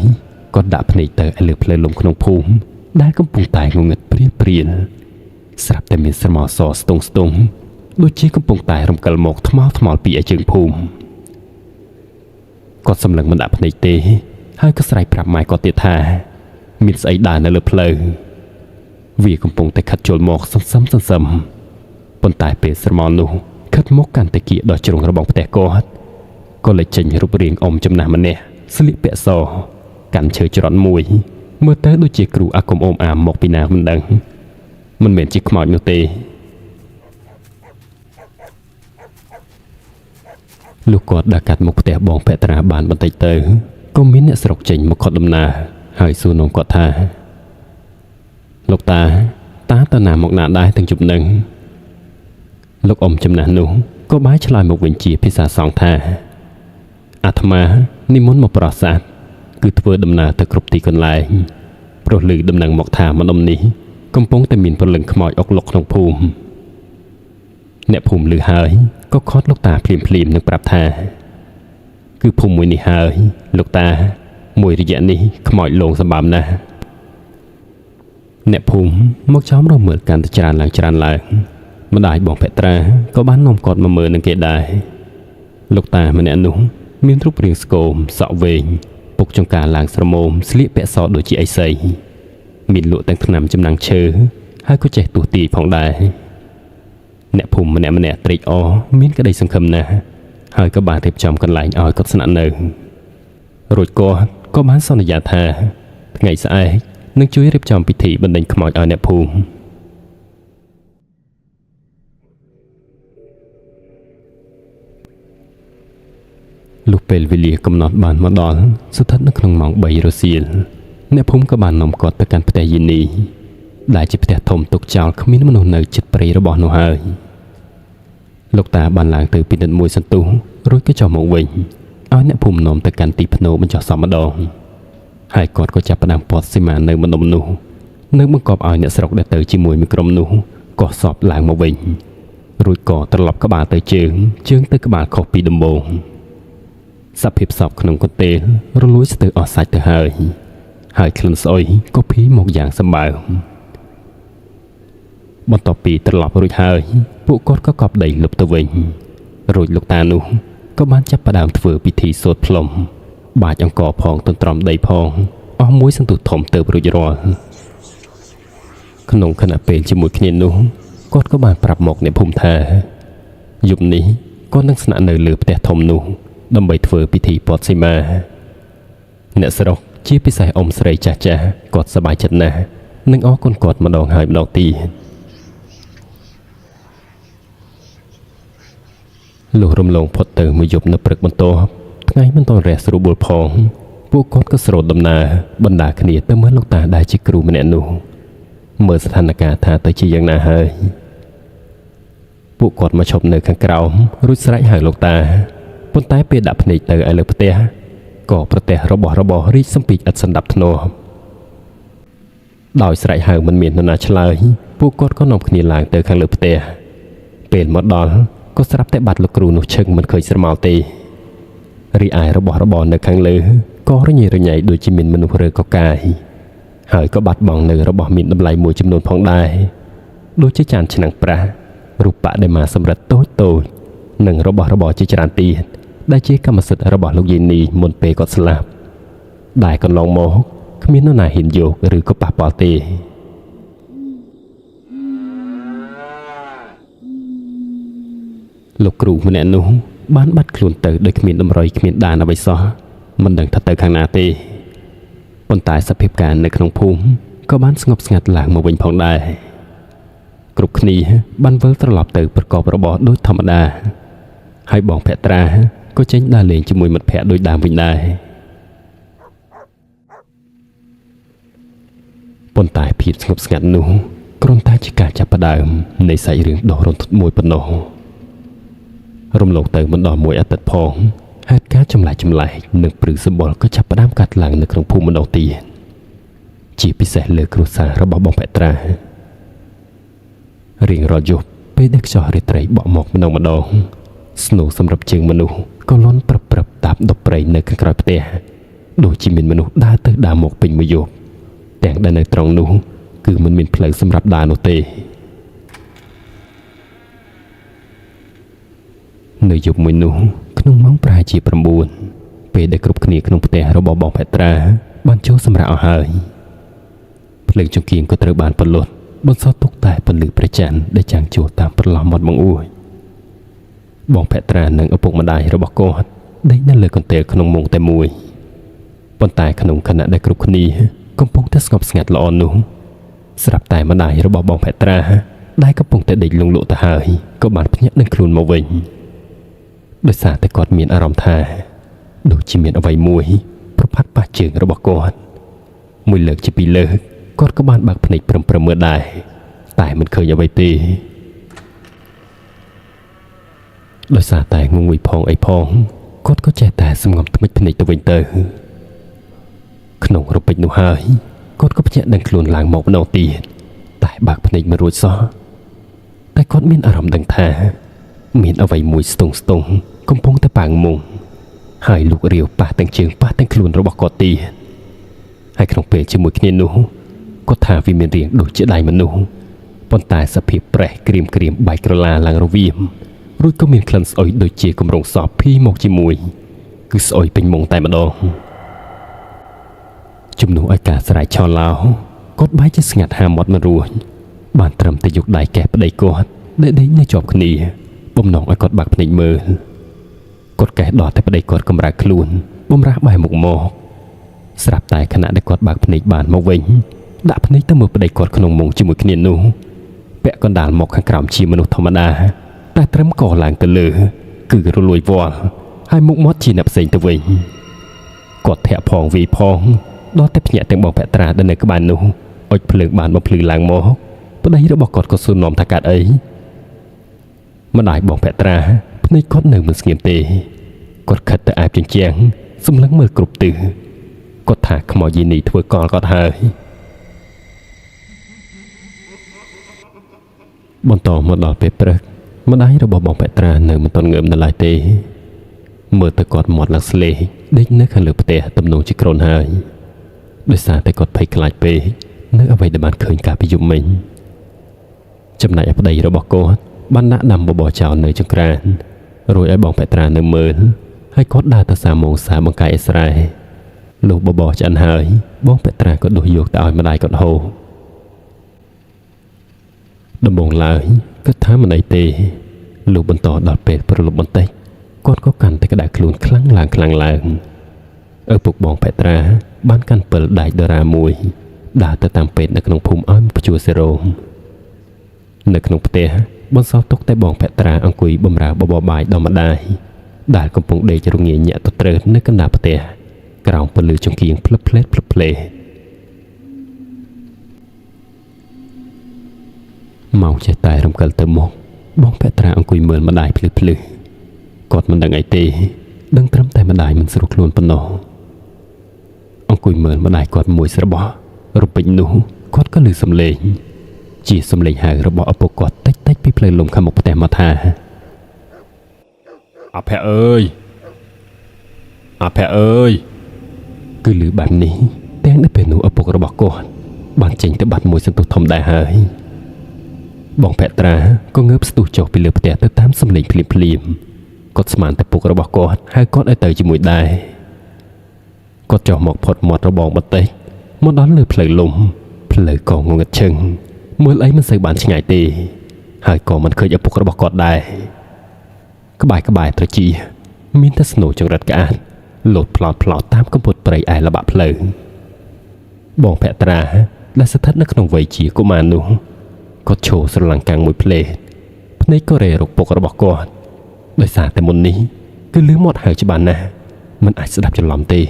A: គាត់ដាក់ភ្នែកទៅឲ្យលើផ្លូវលំក្នុងភូមិដែលកំពុងតែងងឹតព្រាលស្រាប់តែមានស្រមោលសស្ទង់ដូចជាកំពុងតែរំកិលមកថ្មល់ពីឯជើងភូមិគាត់សម្លឹងមិនដាក់ភ្នែកទេហើយក៏ស្រែកប្រាប់ម៉ែគាត់ទៀតថាមានស្អីដើរនៅលើផ្លូវវាកំពុងតែខិតចូលមកសន្សឹមប៉ុន្តែពេលស្រមោលនោះខិតមកកាន់តែគៀកដល់ជ្រុងរបងផ្ទះគាត់ក៏លេចចេញរូបរាងអ៊ំចំណាស់ម្នាក់ស្លៀកពាក់សកាន់ឈើច្រត់មួយមើលទៅដូចជាគ្រូអាគមអ៊ំអាមមកពីណាមិនដឹងមិនមែនជាខ្មោចនោះទេលុះគាត់ដើរកាត់មុខផ្ទះបងភេត្រាបានបន្តិចទៅក៏មានអ្នកស្រុកចេញមកខត់ដំណើរហើយសួរនំគាត់ថាលោកតាទៅណាមកណាដែរទាំងជប់នឹងលោកអ៊ំចំណាស់នោះក៏បាយឆ្លើយមកវិញជាភាសាសង្ខថាអាត្មានិមន្តមកប្រាសាទគឺធ្វើដំណើរទៅគ្រប់ទីកន្លែងព្រោះឮដំណឹងមកថាម្ដុំនេះកំពុងតែមានព្រលឹងខ្មោចអុកលុកក្នុងភូមិអ្នកភូមិឮហើយក៏ខត់លោកតាភ្លាមនឹងប្រាប់ថាគឺភូមិមួយនេះហើយលោកតាមួយរយៈនេះខ្មោចលងសម្បើមណាស់អ្នកភូមិមកចោមរកមើលកាន់តែច្រើនឡើងម្ដាយបងភេត្រាក៏បាននាំគាត់មកមើលនឹងគេដែរលោកតាម្នាក់នោះមានរូបរាងស្គមសក់វែងពុកចង្កាឡើងស្រមោមស្លៀកពាក់សដូចជាឥសីមានលក់ទាំងថ្នាំចំណាំងឈើហើយក៏ចេះទូទាយផងដែរអ្នកភូមិម្នាក់ត្រេកអរមានក្តីសង្ឃឹមណាស់ហើយក៏បានរៀបចំកន្លែងឲ្យគាត់ស្នាក់នៅរួចគាត់ក៏បានសន្យាថាថ្ងៃស្អែកនឹងជួយរៀបចំពិធីបណ្ដេញខ្មោចឲ្យអ្នកភូមិលុះពេលវេលាកំណត់បានមកដល់ស្ថិតនៅក្នុងម៉ោង 3 រសៀលអ្នកភូមិក៏បាននាំគាត់ទៅកាន់ផ្ទះយានីដែលជាផ្ទះធំទុកចោលគ្មានមនុស្សនៅជិតព្រៃរបស់នោះហើយលោកតាបានឡើងទៅពិនិត្យមួយសន្ទុះរួចក៏ចុះមកវិញឲ្យអ្នកភូមិនាំទៅកាន់ទីភ្នូរបញ្ចុះសពម្ដងហើយគាត់ក៏ចាប់ផ្ដើមពាត់សីមានៅម្ដុំនោះនៅបង្កប់ឲ្យអ្នកស្រុកដែលទៅជាមួយមួយក្រុមនោះក៏សពឡើងមកវិញរួចក៏ត្រឡប់ក្បាលទៅជើងទៅក្បាលខុសពីដំបូងសភាពសពក្នុងកន្ទេលរលួយស្ទើរអស់សាច់ទៅហើយក្លិនស្អុយក៏ភីមកយ៉ាងសម្បើមបន្ទាប់ពីត្រឡប់រួចហើយពួកគាត់ក៏កប់ដីលុបទៅវិញរួចលោកតានោះក៏បានចាប់ផ្ដើមធ្វើពិធីសូត្រផ្លុំបាចអង្គរផងទន្ទ្រាំដីផងអស់មួយសន្ទុះធំទៅរួចរាល់ក្នុងខណៈពេលជាមួយគ្នានោះគាត់ក៏បានប្រាប់មកអ្នកភូមិថាយប់នេះគាត់នឹងស្នាក់នៅលើផ្ទះធំនោះ ដើម្បីធ្វើពិធីពត់សីមាអ្នកស្រុកជាពិសេសអ៊ំស្រីចាស់គាត់សប្បាយចិត្តណាស់នឹងអរគុណគាត់ម្ដងហើយម្ដងទៀតលុះរំលងផុតទៅមួយយប់នៅព្រឹកបន្ទាប់ថ្ងៃមិនទាន់រះស្រួលបុលផងពួកគាត់ក៏ស្រោតដំណើរបណ្ដាគ្នាទៅមើលលោកតាដែលជាគ្រូម្នាក់នោះមើលស្ថានភាពថាទៅជាយ៉ាងណាហើយពួកគាត់មកឈប់នៅខាងក្រោមរួចស្រែកហៅលោកតាប៉ុន្តែពេលដាក់ភ្នែកទៅឲ្យលើផ្ទះក៏ប្រទះរបស់រីកសំពីចឥតសន្តាប់ធ្នាប់ដោយស្រែកហៅមិនមាននរណាឆ្លើយពួកគាត់ក៏នាំគ្នាឡើងទៅខាងលើផ្ទះពេលមកដល់ក៏ស្រាប់តែបាត់លោកគ្រូនោះឈឹងមិនឃើញស្រមោលទេរីឯរបស់នៅខាងលើក៏រញ៉េរញ៉ៃដូចជាមានមនុស្សរើកកាយហើយក៏បាត់បង់នៅរបស់មានតម្លៃមួយចំនួនផងដែរដូចជាចានឆ្នាំងប្រាសរូបបដិមាសម្រិតតូចនិងរបស់ជាច្រើនទៀតដែលជាកម្មសិទ្ធិរបស់លោកយាយនីមុនពេលគាត់ស្លាប់ដែលកន្លងមកគ្មាននរណាហ៊ានយកឬក៏ប៉ះពាល់ទេលោកគ្រូម្នាក់នោះបានបាត់ខ្លួនទៅដោយគ្មានតម្រុយគ្មានដានអ្វីសោះមិនដឹងថាទៅខាងណាទេប៉ុន្តែសភាពការនៅក្នុងភូមិក៏បានស្ងប់ស្ងាត់ឡើងមកវិញផងដែរគ្រប់គ្នាបានវិលត្រឡប់ទៅប្រកបរបរដូចធម្មតាហើយបងភក្ត្រាក៏ចេញដើរលេងជាមួយមិត្តភក្តិដូចដើមវិញដែរប៉ុន្តែភាពស្ងប់ស្ងាត់នោះគ្រាន់តែជាការចាប់ផ្ដើមនៃសាច់រឿងដ៏រន្ធត់មួយប៉ុណ្ណោះរំលងទៅមិនដល់មួយអាទិត្យផងហេតុការចម្លែកនិងព្រឹងសម្បល់ក៏ចាប់ផ្ដើមកាត់ឡើងនៅក្នុងភូមិម្ដងទៀតជាពិសេសលើគ្រួសាររបស់បងភក្ត្រារៀងរាល់យប់ពេលដែលខ្យល់រាត្រីបក់មកម្ដងស្នូសម្រាប់ជើងមនុស្សក៏លន់ប្រឹបតាប់ដប់ព្រៃនៅខាងក្រោយផ្ទះដូចជាមានមនុស្សដើរទៅដើរមកពេញមួយយប់ទាំងដែលនៅត្រង់នោះគឺមិនមានផ្លូវសម្រាប់ដើរនោះទេនៅយប់មួយនោះក្នុងម៉ោងប្រហែលជា9ពេលដែលគ្រប់គ្នាក្នុងផ្ទះរបស់បងភក្ត្រាបានចូលសម្រាប់អស់ហើយភ្លើងចង្កៀងក៏ត្រូវបានពន្លត់បន្សល់ទុកតែពន្លឺព្រះច័ន្ទដែលចាំងជួតាមប្រឡោះមាត់បង្អួចបងភក្ត្រានិងឪពុកម្ដាយរបស់គាត់ដេកនៅលើកន្ទេលក្នុងមុងតែមួយប៉ុន្តែក្នុងខណៈដែលគ្រប់គ្នាកំពុងតែស្ងប់ស្ងាត់ល្អនោះស្រាប់តែម្ដាយរបស់បងភក្ត្រាដែលកំពុងតែដេកលងលក់ទៅហើយក៏បានភ្ញាក់នឹងខ្លួនមកវិញដោយសារតែគាត់មានអារម្មណ៍ថាដូចជាមានអ្វីមួយប្រផាត់ប៉ះជើងរបស់គាត់មួយលើកជាពីរលើកគាត់ក៏បានបើកភ្នែកព្រមមើលដែរតែមិនឃើញអ្វីទេដោយសារតែងងុយផងអីផងគាត់ក៏ចេះតែសម្ងំថ្មិចភ្នែកទៅវិញទៅក្នុងរពេចនោះហើយគាត់ក៏ភ្ញាក់ដឹងខ្លួនឡើងមកម្ដងទៀតតែបើកភ្នែកមិនរួចសោះតែគាត់មានអារម្មណ៍ដឹងថាមានអ្វីមួយស្ទង់កំពុងតែប៉ាងមុងហើយលូករាវប៉ះទាំងជើងប៉ះទាំងខ្លួនរបស់គាត់ទៀតហើយក្នុងពេលជាមួយគ្នានោះគាត់ថាវាមានរាងដូចជាដៃមនុស្សប៉ុន្តែសភាពប្រេះក្រៀមបែកក្រឡាឡើងរវាមរួចក៏មានក្លិនស្អុយដូចជាគម្រោងសពភីមកជាមួយគឺស្អុយពេញមុងតែម្ដងជំនួសឲ្យការស្រែកឆោឡោគាត់បែរជាស្ងាត់ហាមាត់មិនរួចបានត្រឹមតែយកដៃកេះប្តីគាត់ដែលដេកនៅជាប់គ្នាបំណងឲ្យគាត់បាក់ភ្នែកមើលគាត់កេះដល់តែប្តីគាត់កំរើកខ្លួនបំរាស់បែរមុខមកស្រាប់តែខណៈដែលគាត់បើកភ្នែកបានមកវិញដាក់ភ្នែកទៅមើលប្តីគាត់ក្នុងមុងជាមួយគ្នានោះពាក់កណ្ដាលមកខាងក្រោមជាមនុស្សធម្មតាតែត្រឹមកឡើងទៅលើគឺរលួយវល់ហើយមុខមាត់ជាអ្នកផ្សេងទៅវិញគាត់ធាក់ផងវីផងដល់តែភ្ញាក់ទាំងបងភក្ត្រាដែលនៅក្បែរនោះអុចភ្លើងបានបំភ្លឺឡើងមកប្តីរបស់គាត់ក៏សួរនាំថាកើតអីម្ដាយបងភក្ត្រាភ្នែកគាត់នៅមិនស្ងៀមទេគាត់ខិតទៅអាបជញ្ជាំងសម្លឹងមើលគ្រប់ទិសគាត់ថាខ្មោចយីនីធ្វើកលគាត់ហើយបន្តមកដល់ពេលព្រឹកម្ដាយរបស់បងភក្ត្រានៅមិនទាន់ងើបនៅឡើយទេមើលទៅគាត់មាត់ឡើងស្លេកដេកនៅខាងលើផ្ទះទំនងជាក្រនហើយដោយសារតែគាត់ភ័យខ្លាចពេកនៅអ្វីដែលបានឃើញកាលពីយប់មិញចំណែកឯប្តីរបស់គាត់បានដាក់ដាំបបរចោលនៅចង្ក្រានរួចឲ្យបងភក្ត្រានៅមើលហើយគាត់ដើរទៅសាមងសាបង្កាយអស្រែលុះបបរឆ្អិនហើយបងភក្ត្រាក៏ដួសយកទៅឲ្យម្ដាយគាត់ហូបដំបងឡើយគិតថាមិនអីទេលុះបន្តដល់ពេលប្រលប់បន្តិច គាត់ក៏កាន់តែក្តៅខ្លួនខ្លាំងឡើងឪពុកបងពេត្រាបានកាន់ពិលដែកដរាមួយដើរទៅតាមពេទ្យនៅក្នុងភូមិឲ្យមកព្យួរសេរ៉ូមនៅក្នុងផ្ទះបន្សល់ទុកតែបងពេត្រាអង្គុយបម្រើបបរបាយដល់ម្ដាយដែលកំពុងដេករងាញាក់ទៅត្រើតនៅកណ្ដាលផ្ទះក្រោមពន្លឺចង្កៀងភ្លឹបភ្លេម៉ោងចេះតែរំកិលទៅមុខបងពេត្រាអង្គុយមើលម្ដាយភ្លឺគាត់មិនដឹងអីទេដឹងត្រឹមតែម្ដាយមិនស្រួលខ្លួនប៉ុណ្ណោះអង្គុយមើលម្ដាយគាត់មួយស្របោះរំពេចនោះគាត់ក៏ឮសំឡេងជាសំឡេងហៅរបស់ឪពុកគាត់តិចពីផ្លូវលំខាងមុខផ្ទះមកថាអភ័ក្រអើយគឺឮបែបនេះទាំងនៅពេលនោះឪពុករបស់គាត់បានចេញទៅបាត់មួយសន្ទុះធំដែរហើយបងពេត្រាក៏ងើបស្ទុះចុះពីលើផ្ទះទៅតាមសំឡេងភ្លាមគាត់ស្មានតែពុករបស់គាត់ហៅគាត់ឲ្យទៅជាមួយដែរគាត់ចុះមកផុតមាត់របងបន្តិចមកដល់លើផ្លូវលំផ្លូវក៏ងងឹតឈឹងមើលអីមិនសូវបានឆ្ងាយទេហើយក៏មិនឃើញឪពុករបស់គាត់ដែរក្បែរត្រចៀមានតែស្នូចង្រិតក្អាតលោតផ្លោតតាមកំពត់ព្រៃឯល្បាក់ផ្លូវបងភត្រាដែលស្ថិតនៅក្នុងវ័យជាកុមារនោះគាត់ឈរស្រឡាំងកាំងមួយភ្លេតភ្នែកក៏រេរកពុករបស់គាត់ដោយសារតែមុននេះគឺលឺមាត់ហៅច្បាស់ណាស់មិនអាចស្ដាប់ច្រឡំទេ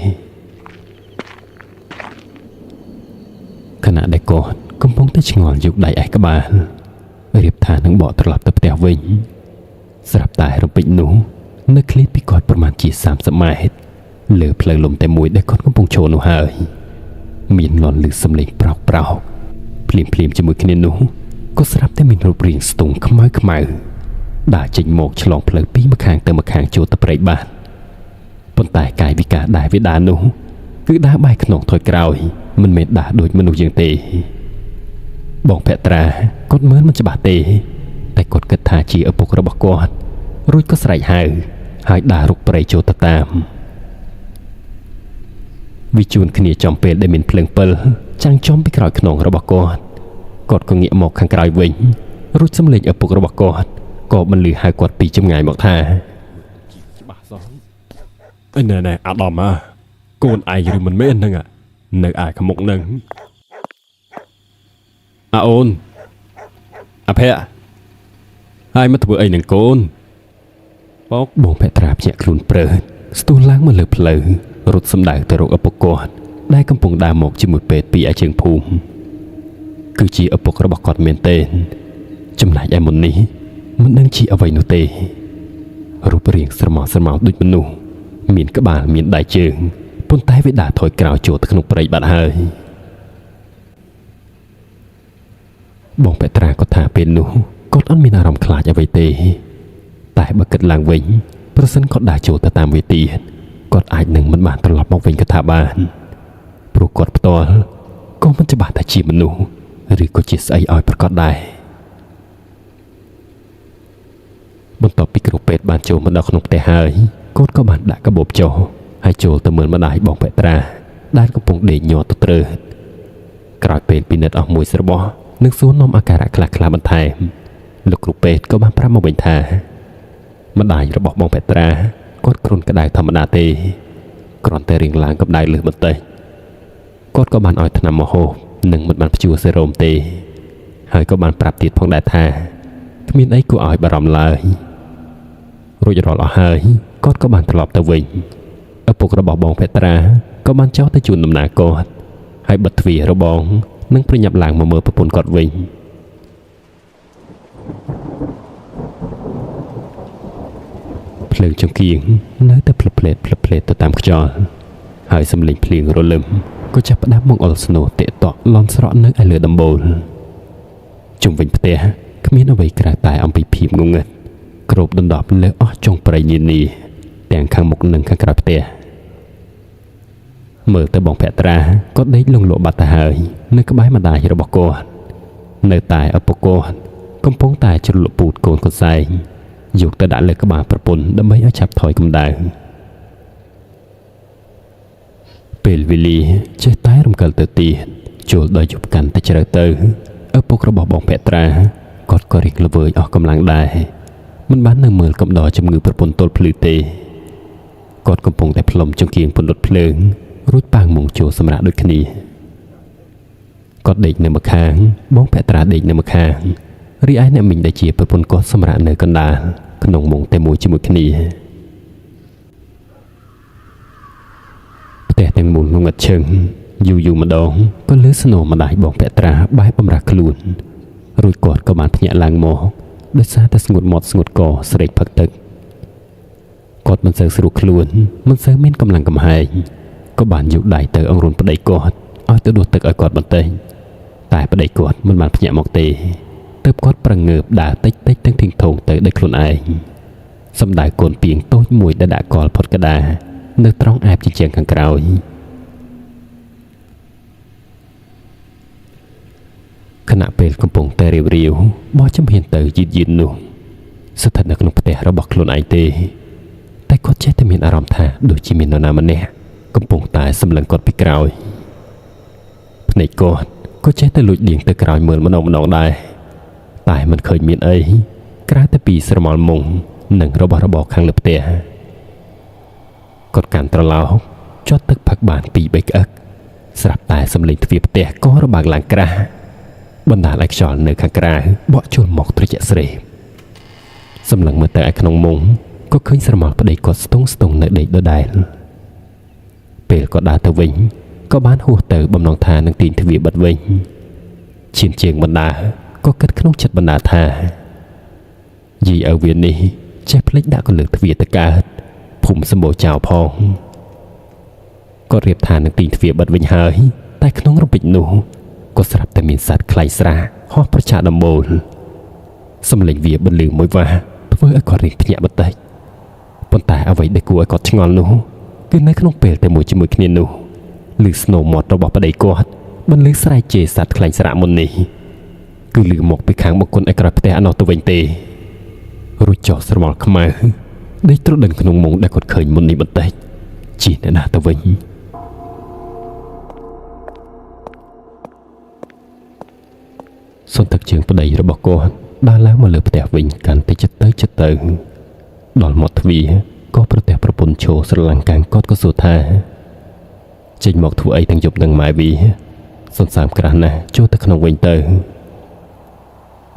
A: ខណៈដែលគាត់កំពុងតែឆ្ងល់យកដៃឯក្បាលរៀបថានឹងបកត្រឡប់ទៅផ្ទះវិញស្រាប់តែរំពេចនោះនៅឃ្លាតពីគាត់ប្រមាណជា30ម៉ែត្រលើផ្លូវលំតែមួយដែលគាត់កំពុងឈរនោះហើយមានលន់ឮសំឡេងប្រោកភ្លាមជាមួយគ្នានោះក៏ស្រាប់តែមានរូបរាងស្ទង់ខ្មៅដើរចេញមកឆ្លងផ្លូវពីម្ខាងទៅម្ខាងចូលទៅព្រៃបាត់ប៉ុន្តែកាយវិការដើរវាដើរនោះគឺដើរបែរខ្នងថយក្រោយមិនមែនដើរដូចមនុស្សយើងទេបងភត្រាគាត់មើលមិនច្បាស់ទេតែគាត់គិតថាជាឪពុករបស់គាត់រួចក៏ស្រែកហៅហើយដើររុកព្រៃចូលទៅតាមវិជួនគ្នាចំពេលដែលមានភ្លើងពិលចាំងចំពីក្រោយខ្នងរបស់គាត់ក៏ងាកមកខាងក្រោយវិញរួចសំឡេងឪពុករបស់គាត់ក៏បន្លឺហៅគាត់ពីចម្ងាយមកថាច្បាស់សោះអីណែអាដាមកូនឯងឬមិនមែនហ្នឹងនៅឯខាងមុខហ្នឹងអូនអភ័ក្រហើយមកធ្វើអីនឹងកូនបងភត្រាភ្ញាក់ខ្លួនព្រើតស្ទុះឡើងមកលើផ្លូវរត់សម្ដៅទៅរកឪពុកគាត់ដែលកំពុងដើរមកជាមួយពេទ្យពីឯជើងភូមិគឺជាឪពុករបស់គាត់មែនទេចំណែកឯមុននេះមិនដឹងជាអ្វីនោះទេរូបរាងស្រមោលដូចមនុស្សមានក្បាលមានដៃជើងប៉ុន្តែវាដើរថយក្រោយចូលទៅក្នុងព្រៃបាត់ហើយបងពេត្រាក៏ថាពេលនោះគាត់អត់មានអារម្មណ៍ខ្លាចអ្វីទេតែបើគិតឡើងវិញប្រសិនគាត់ដើរចូលទៅតាមវាទៀតគាត់អាចនឹងមិនបានត្រឡប់មកវិញក៏ថាបានព្រោះគាត់ផ្ទាល់ក៏មិនច្បាស់ថាជាមនុស្សឬក៏ជាស្អីឲ្យប្រកាសដែរបន្ទាប់ពីគ្រូពេទ្យបានចូលមកដល់ក្នុងផ្ទះហើយគាត់ក៏បានដាក់កាបូបចុះហើយចូលទៅមើលម្ដាយបងពេត្រាដែលកំពុងដេកញាត់ទៅត្រើតក្រោយពេលពិនិត្យអស់មួយស្របោះនឹងសួរនាំអាការៈខ្លះបន្ថែមលោកគ្រូពេទ្យក៏បានប្រាប់មកវិញថាម្ដាយរបស់បងពេត្រាគាត់គ្រុនក្តៅធម្មតាទេគ្រាន់តែរៀងឡើងកម្ដៅលើសបន្តិចគាត់ក៏បានឲ្យថ្នាំមកហូបនិងមិនបានព្យួរសេរ៉ូមទេហើយក៏បានប្រាប់ទៀតផងដែរថាគ្មានអីគួរឲ្យបារម្ភឡើយរួចរាល់អស់ហើយគាត់ក៏បានត្រឡប់ទៅវិញឪពុករបស់បងពេត្រាក៏បានចោទទៅជូនដំណើរគាត់ហើយបិទទ្វាររបងនិងប្រញាប់ឡើងមកមើលប្រពន្ធគាត់វិញភ្លើងចង្កៀងនៅតែភ្លឹបភ្លែតទៅតាមខ្យល់ហើយសំឡេងភ្លៀងរលឹមក៏ចាប់ផ្ដើមមកអុលស្នូតាក់តក់លន់ស្រក់នៅឯលើដំបូលជុំវិញផ្ទះគ្មានអ្វីក្រៅតែអំពីភាពងងឹតគ្របដណ្ដប់លើអស់ចុងព្រៃនានាទាំងខាងមុខនិងខាងក្រៅផ្ទះមើលទៅបងភត្រាក៏ដេកលងលក់បាត់ទៅហើយនៅក្បែរម្ដាយរបស់គាត់នៅតែឪពុកគាត់កំពុងតែជ្រលក់ពូតកូនកសែងយកទៅដាក់លើក្បាលប្រពន្ធដើម្បីឲ្យឆាប់ថយកម្ដៅពេលវេលាចេះតែរំកិលទៅទៀតចូលដល់យប់កាន់តែជ្រៅទៅឪពុករបស់បងភត្រាគាត់ក៏រីកល្វើយអស់កម្លាំងដែរ មិនបាននៅមើលកំដរជំងឺប្រពន្ធទល់ភ្លឺទេគាត់កំពុងតែផ្លុំចង្គៀងពន្លត់ភ្លើងរួចប៉ាងមុងចូលសម្រាប់ដូចគ្នាគាត់ដេកនៅម្ខាងបងភត្រាដេកនៅម្ខាងរីឯអ្នកមីងដែលជាប្រពន្ធគាត់សម្រាប់នៅកណ្ដាលក្នុងមុងតែមួយជាមួយគ្នាផ្ទះទាំងមូលងឹតឈឹងយូរម្ដងក៏លឺស្នូរម្ដាយបងភត្រាបែបបំរះខ្លួនរួចគាត់ក៏បានភ្ញាក់ឡើងមកដោយសារតែស្ងួតមាត់ស្ងួតកស្រេកផឹកទឹកគាត់មិនសូវស្រួលខ្លួនមិនសូវមានកម្លាំងកំហែងក៏បានយកដៃទៅអង្រួនប្តីគាត់ឲ្យទៅដួសទឹកឲ្យគាត់បន្តិចតែប្តីគាត់មិនបានភ្ញាក់មកទេទើបគាត់ប្រងើបដើរតិចទាំងធីងថងទៅដោយខ្លួនឯងសម្ដៅកូនពីងតូចមួយដែលដាក់កលផុតកដានៅត្រង់ឯបជញ្ជាំងខាងក្រោយខណៈពេលកំពុងតែរាវបោះចំហៀនទៅយឺតនោះស្ថិតនៅក្នុងផ្ទះរបស់ខ្លួនឯងទេតែគាត់ចេះតែមានអារម្មណ៍ថាដូចជាមាននរណាម្នាក់កំពុងតែសម្លឹងគាត់ពីក្រោយភ្នែកគាត់ក៏ចេះតែលួចដៀងទៅក្រោយមើលម្ដងដែរតែមិនឃើញមានអីក្រៅតែពីស្រមោលមុងនិងរបស់របរខាងលើផ្ទះគាត់កាន់ត្រឡោកចុះទឹកផឹកបាន 2-3 ក្អឹកស្រាប់តែសំឡេងទ្វារផ្ទះក៏របើកឡើងក្រាស់បណ្ដាលឲ្យខ្យល់នៅខាងក្រៅបក់ចូលមកត្រជាក់ស្រេបសម្លឹងមើលទៅឯក្នុងមុងក៏ឃើញស្រមោលប្តីគាត់ស្ទង់នៅដេកដដែលពេលគាត់ដើរទៅវិញក៏បានហួសទៅបំណងថានឹងទាញទ្វារបិទវិញឈានជើងបណ្ដាក៏គិតក្នុងចិត្តបណ្ដាថាយីឪវានេះចេះភ្លេចដាក់កលឹកទ្វារទៅកើតភូមិសម្បូរចោលផងគាត់រៀបថានឹងទាញទ្វារបិទវិញហើយតែក្នុងរំពេចនោះក៏ស្រាប់តែមានសត្វខ្លែងស្រាហោះប្រឆាដំបូលសំឡេងវាបន្លឺមួយវាធ្វើឲ្យគាត់រៀងភ្ញាក់បន្តិចប៉ុន្តែអ្វីដែលគួរឲ្យគាត់ឆ្ងល់នោះគឺនៅក្នុងពេលតែមួយជាមួយគ្នានោះឮស្នូរមាត់របស់ប្តីគាត់បន្លឺស្រែកជេរសត្វខ្លែងស្រាមុននេះគឺឮមកពីខាងបុគ្គលឯក្រោយផ្ទះឯនោះទៅវិញទេរួចចោះស្រមោលខ្មៅដេកទ្រុឌិនក្នុងមុងដែលគាត់ឃើញមុននេះបន្តិចជាអ្នកណាទៅវិញសន្តិជើងប្តីរបស់គាត់ដើរឡើងមកលើផ្ទះវិញកាន់តែចិត្តទៅដល់មាត់ទ្វារក៏ប្រទះប្រពន្ធឈោស្រឡាំងកាំងគាត់ក៏សួរថាចេញមកធ្វើអីទាំងយប់នឹងម៉ែវីសន្សាមក្រាស់ណាស់ចូលទៅក្នុងវិញទៅ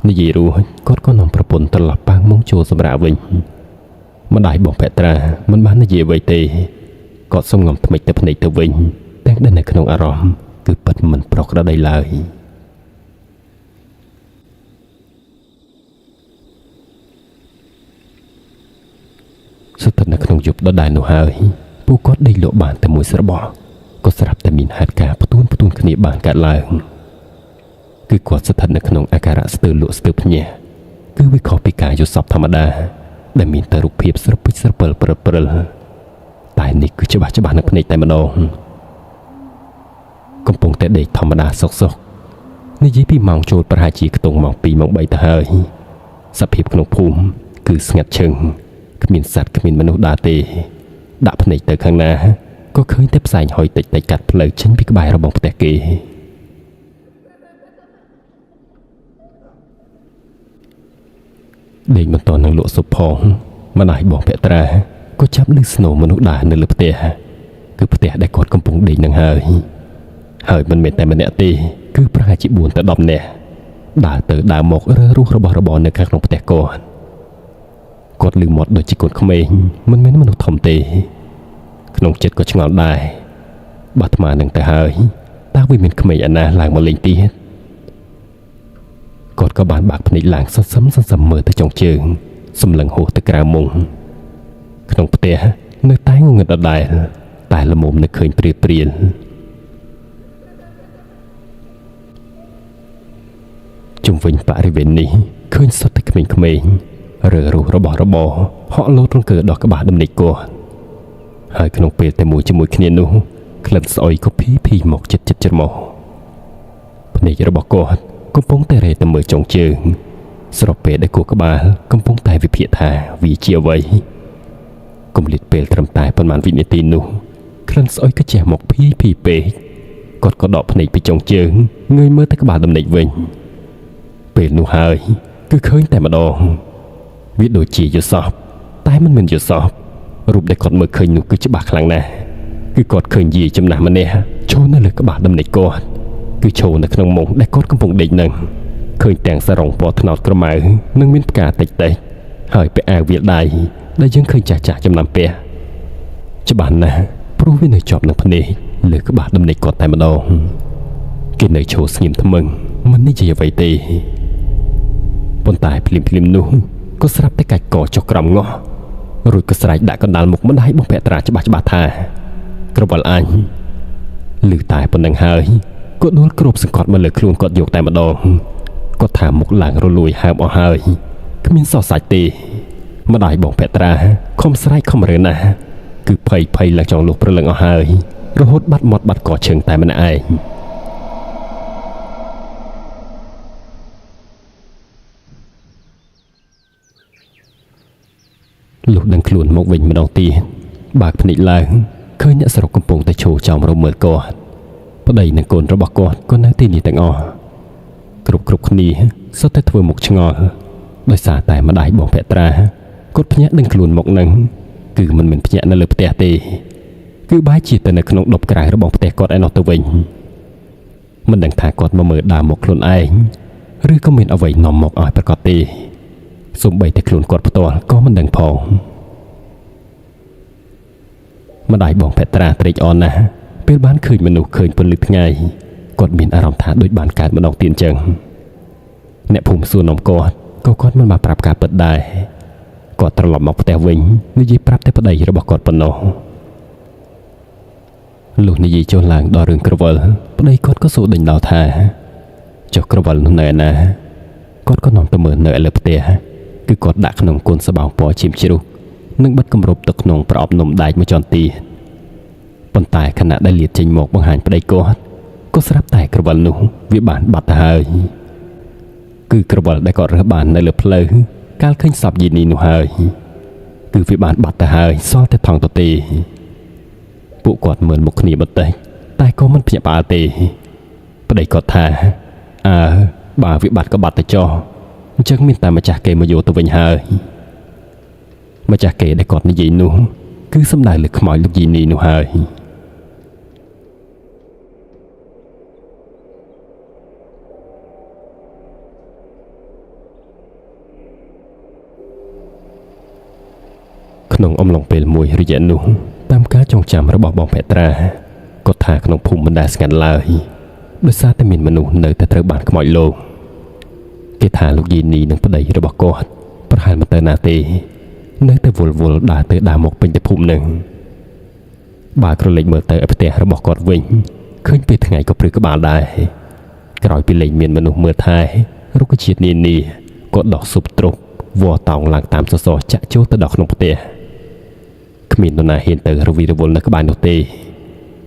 A: និយាយរួចគាត់ក៏នាំប្រពន្ធត្រឡប់ប៉ាងមុងចូលសម្រាប់វិញម្ដាយបងភត្រាមិនបាននិយាយអ្វីទេគាត់សំងំថ្មិចទៅភ្នែកទៅវិញទាំងដែលនៅក្នុងអារម្មណ៍គឺពិតមិនប្រក្រតីឡើយស្ថិតនៅក្នុងយប់ដដែលនោះហើយពួកគាត់ដេកលក់បានតែមួយស្របក៏ស្រាប់តែមានហេតុការណ៍ផ្ទួនគ្នាបានកើតឡើងគឺគាត់ស្ថិតនៅក្នុងអាការៈស្ទើរលក់ស្ទើរភ្ញាក់គឺវាខុសពីការយល់សប្តិធម្មតាដែលមានតែរូបភាពស្រពេចស្រពិលព្រិលតែនេះគឺច្បាស់នៅភ្នែកតែម្ដងកំពុងតែដេកធម្មតាសុកនិយាយពីម៉ោងចូលប្រហែលជាខ្ទង់ម៉ោង 2 ម៉ោង 3 ទៅហើយសភាពក្នុងភូមិគឺស្ងាត់ឈឹងគ្មានសត្វគ្មានមនុស្សដើរទេដាក់ភ្នែកទៅខាងណាក៏ឃើញតែផ្សែងហុយតិចកាត់ផ្លូវចេញពីក្បែររបស់ផ្ទះគេដេកមិនតនឹងលក់ស៊ុបផងម្ដាយបងភត្រាក៏ចាប់ឮស្នូរមនុស្សដើរនៅលើផ្ទះគឺផ្ទះដែលគាត់កំពុងដេកនឹងហើយមិនមែនតែម្នាក់ទេគឺប្រហែលជា 4 ទៅ 10 នាក់ដើរទៅដើរមករើរស់របស់របរនៅខាងក្នុងផ្ទះគាត់ឮមាត់ដូចជាកូនក្មេងមិនមែនមនុស្សធំទេក្នុងចិត្តក៏ឆ្ងល់ដែរបាត់អាត្មានឹងទៅហើយតើវាមានក្មេងឯណាឡើងមកលេងទៀតគាត់ក៏បានបាក់ភ្នែកឡើងសន្សឹមមើលទៅចុងជើងសម្លឹងហួសទៅក្រៅមុងក្នុងផ្ទះនៅតែងងឹតដដែលតែល្មមនឹកឃើញព្រាលជុំវិញបរិវេណនេះឃើញសុទ្ធតែក្មេងរើរស់របស់របរហក់លោតរង្គើដោះក្បាលដំណេកគាត់ហើយក្នុងពេលតែមួយជាមួយគ្នានោះក្លិនស្អុយក៏ភីមកចិត្តច្រមុះភ្នែករបស់គាត់កំពុងតែរេទៅមើលចុងជើងស្របពេលដែលគូក្បាលកំពុងតែវិភាគថាវាជាអ្វីគំលិតពេលត្រឹមតែប៉ុន្មានវិនាទីនោះក្លិនស្អុយក៏ជះមកភីពេកគាត់ក៏ដកភ្នែកពីចុងជើងងើយមើលទៅក្បាលដំណេកវិញពេលនោះហើយគឺឃើញតែម្ដង វាដូចជាយល់សពតែមិនមែនយល់សពរូបដែលគាត់មើលឃើញនោះគឺច្បាស់ខ្លាំងណាស់គឺគាត់ឃើញយាយចំណាស់ម្នាក់ឈរនៅលើក្បាលដំណេកគាត់គឺឈរនៅក្នុងមុងដែលគាត់កំពុងដេកនឹងឃើញទាំងសារ៉ុងពណ៌ត្នោតក្រមៅនិងមានផ្កាតិចៗហើយពាក់អាវវាលដៃដែលយើងឃើញចាស់ចំណាំពាក់ច្បាស់ណាស់ព្រោះវានៅជាប់នឹងភ្នែកលើក្បាលដំណេកគាត់តែម្ដងគេនៅឈរស្ងៀមថ្មឹងមិននិយាយអ្វីទេប៉ុន្តែភ្លាមនោះក៏ស្រាប់តែកាច់កចុះក្រោមងោះរួចក៏ស្រែកដាក់កណ្ដាលមុខម្ដាយបងភក្ត្រាច្បាស់ថាក្រវល់អញឮតែប៉ុណ្្នឹងហើយក៏ដួលគ្របសង្កត់មកលើខ្លួនគាត់យកតែម្ដងគាត់ថាមុខឡើងរលួយហើមអស់ហើយគ្មានសោះសាច់ទេម្ដាយបងភក្ត្រាខំស្រែកខំរើណាស់គឺភ័យឡើងចង់លុះព្រលឹងអស់ហើយរហូតបាត់មាត់បាត់កឈឹងតែម្នាក់ឯងលុះដឹងខ្លួនមកវិញម្ដងទៀតបើកភ្នែកឡើងឃើញអ្នកស្រុកកំពុងតែឈរចោមរមើលគាត់ប្តីនិងកូនរបស់គាត់ក៏នៅទីនេះទាំងអស់គ្រប់គ្នាសុទ្ធតែធ្វើមុខឆ្ងល់ដោយសារតែម្ដាយបងភក្ត្រាគាត់ភ្ញាក់ដឹងខ្លួនមកនឹងគឺមិនមែនភ្ញាក់នៅលើផ្ទះទេគឺបែរជាទៅនៅក្នុងដុបក្រៅរបស់ផ្ទះគាត់ឯណោះទៅវិញមិនដឹងថាគាត់មកមើលដើមមកខ្លួនឯងឬក៏មានអ្វីនាំមកឲ្យប្រកាសទេសូម្បីតែខ្លួនគាត់ផ្ទាល់ក៏មិនដឹងផងម្ដាយបងភក្ត្រាត្រេកអរណាស់ពេលបានឃើញមនុស្សឃើញពន្លឺថ្ងៃគាត់មានអារម្មណ៍ថាដូចបានកើតម្ដងទៀតអញ្ចឹងអ្នកភូមិសួរនាំគាត់មិនបានប្រាប់ការពិតដែរគាត់ត្រឡប់មកផ្ទះវិញនិយាយប្រាប់តែប្តីរបស់គាត់ប៉ុណ្ណោះលុះនិយាយចុះឡើងដល់រឿងក្រវិលប្តីគាត់ក៏សួរដេញដោលថាចុះក្រវិលនោះនៅណាគាត់ក៏នាំទៅមើលនៅលើផ្ទះគឺគាត់ដាក់ក្នុងកូនសបោងពណ៌ឈាមជ្រូកនិងបិទគម្របទឹកក្នុងប្រអប់នំដែកមួយចន្ទទីប៉ុន្តែខណៈដែលលាតចេញមកបង្ហាញប្តីគាត់ក៏ស្រាប់តែក្រវិលនោះវាបានបាត់ទៅហើយគឺក្រវិលដែលគាត់រើសបាននៅលើផ្លូវកាលឃើញសពយីនីនោះហើយគឺវាបានបាត់ទៅហើយសល់តែថង់ទទេពួកគាត់មើលមុខគ្នាបន្តិចតែក៏មិនភ្ញាក់ផ្អើលទេប្តីគាត់ថាបើវាបាត់ក៏បាត់ទៅចោះអញ្ចឹងមានតែម្ចាស់គេមកយកទៅវិញហើយម្ចាស់គេដែលគាត់និយាយនោះគឺសំដៅលើខ្មោចលោកយីនីនោះហើយក្នុងអំឡុងពេលមួយរយៈនោះតាមការចងចាំរបស់បងភក្ត្រាគាត់ថាក្នុងភូមិមិនដែលស្ងាត់ឡើយដោយសារតែមានមនុស្សនៅតែត្រូវបានខ្មោចលោកគេថាលោកយីនីនិងប្តីរបស់គាត់ប្រហែលមិនទៅណាទេនៅតែវល់ដើរទៅដើរមកពេញតែភូមិនឹងបើក្រឡេកមើលទៅឯផ្ទះរបស់គាត់វិញឃើញពេលថ្ងៃក៏ព្រឹកក្បាលដែរក្រោយពីលេងមានមនុស្សមើលថែរុក្ខជាតិនានាក៏ដោះស៊ុបទ្រុបវល់តោងឡើងតាមសសរចាក់ចូលទៅដល់ក្នុងផ្ទះគ្មាននរណាហ៊ានទៅរវីរវល់នៅក្បែរនោះទេ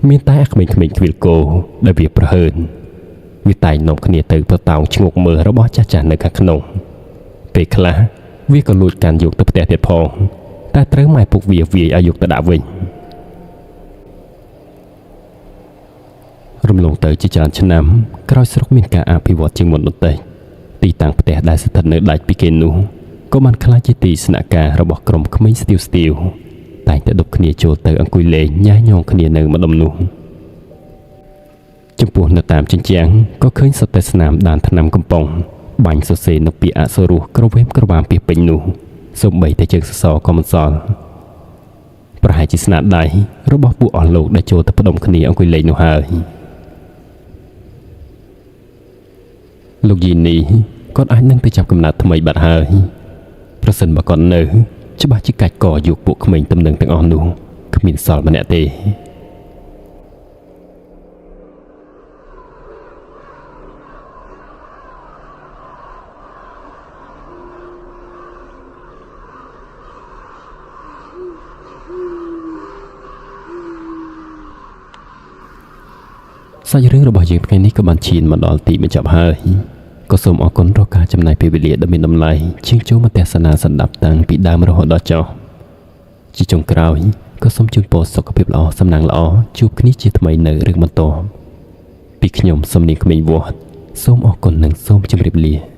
A: មានតែក្មេងៗខ្វៀលគោដែលវាប្រហើនវាតែងនាំគ្នាទៅប្រតោងឈ្ងោកមើលរបស់ចាស់នៅខាងក្នុងពេលខ្លះវាក៏លួចកាន់យកទៅផ្ទះទៀតផងតែត្រូវម៉ែពុកវាវាយឲ្យយកទៅដាក់វិញរំលងទៅជាច្រើនឆ្នាំក្រោយស្រុកមានការអភិវឌ្ឍជាងមុនបន្តិចទីតាំងផ្ទះដែលស្ថិតនៅដាច់ពីគេនោះក៏បានក្លាយជាទីស្នាក់ការរបស់ក្រុមក្មេងស្ទាវតែងតែដប់គ្នាចូលទៅអង្គុយលេងញ៉ាញងគ្នានៅម្ដុំនោះចំពោះនៅតាមជញ្ជាំងក៏ឃើញសុទ្ធតែស្នាមដានថ្នាំកំប៉ុងបាញ់សរសេរនៅពាក្យអក្សររស់ក្រវេមក្រវាមពីពេញនោះសូម្បីតែជើងសសរក៏មិនសល់ប្រហែលជាស្នាដៃរបស់ពួកអស់លោកដែលចូលទៅផ្ដុំគ្នាអង្គុយលេងនោះហើយលោកយីនីគាត់អាចនឹងទៅចាប់កំណើតថ្មីបាត់ហើយប្រសិនបើគាត់នៅច្បាស់ជាកាច់កយកពួកក្មេងទំនឹងទាំងអស់នោះគ្មានសល់ម្នាក់ទេសាច់រឿងរបស់យើងថ្ងៃនេះក៏បានឈានមកដល់ទីបញ្ចប់ហើយក៏សូមអរគុណរកការចំណាយពេលវេលាដ៏មានតម្លៃជាងចូលមកទស្សនាសន្តាប់តាំងពីដើមរហូតដល់ចុងជាចុងក្រោយក៏សូមជូនពរសុខភាពល្អសំណាងល្អជួបគ្នាជាថ្មីនៅរឿងបន្តពីខ្ញុំសំនៀងក្មេងវត្តសូមអរគុណនិងសូមជម្រាបលា